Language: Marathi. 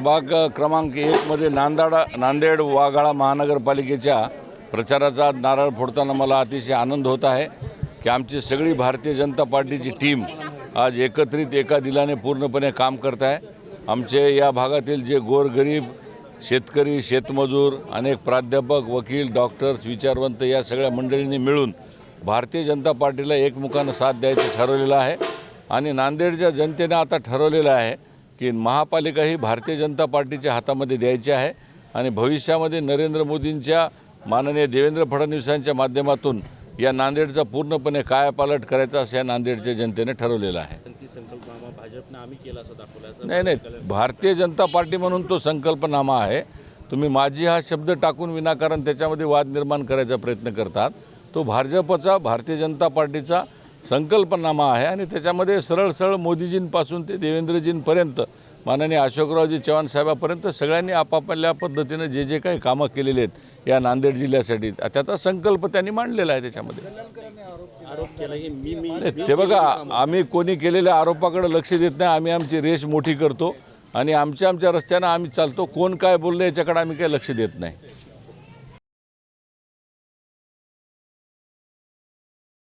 प्रभाग क्रमांक 1 मध्ये नांदेड वाघाळा महानगरपालिकेच्या प्रचाराचा नारळ फोडताना मला अतिशय आनंद होत आहे की आमची सगळी भारतीय जनता पार्टीची टीम आज एकत्रित एका दिलाने पूर्णपणे काम करत आहे। आमचे या भागातील जे गोरगरीब शेतकरी, शेतमजूर, अनेक प्राध्यापक, वकील, डॉक्टर्स, विचारवंत या सगळ्या मंडळींनी मिळून भारतीय जनता पार्टीला एकमुखानं साथ द्यायचं ठरवलेलं आहे आणि नांदेडच्या जनतेने आता ठरवलेलं आहे की महापालिका ही भारतीय जनता पार्टीच्या हातामध्ये द्यायची आहे आणि भविष्यामध्ये नरेंद्र मोदींच्या माननीय देवेंद्र फडणवीसांच्या माध्यमातून या नांदेडचा पूर्णपणे कायापालट करायचा असं या नांदेडच्या जनतेने ठरवलेलं आहे। नाही, भारतीय जनता पार्टी म्हणून तो संकल्पनामा आहे। तुम्ही माझी हा शब्द टाकून विनाकारण त्याच्यामध्ये वाद निर्माण करायचा प्रयत्न करतात। तो भाजपचा, भारतीय जनता पार्टीचा संकल्पनामा आहे आणि त्याच्यामध्ये सरळ मोदीजींपासून ते देवेंद्रजींपर्यंत माननीय अशोकरावजी चव्हाण साहेबांपर्यंत सगळ्यांनी आपापल्या पद्धतीने जे काही कामं केलेले आहेत या नांदेड जिल्ह्यासाठी त्याचा संकल्प त्यांनी मांडलेला आहे। त्याच्यामध्ये ते बघा, आम्ही कोणी केलेल्या आरोपाकडे लक्ष देत नाही। आम्ही आमची रेष मोठी करतो आणि आमच्या रस्त्यानं आम्ही चालतो। कोण काय बोललं याच्याकडे आम्ही काही लक्ष देत नाही।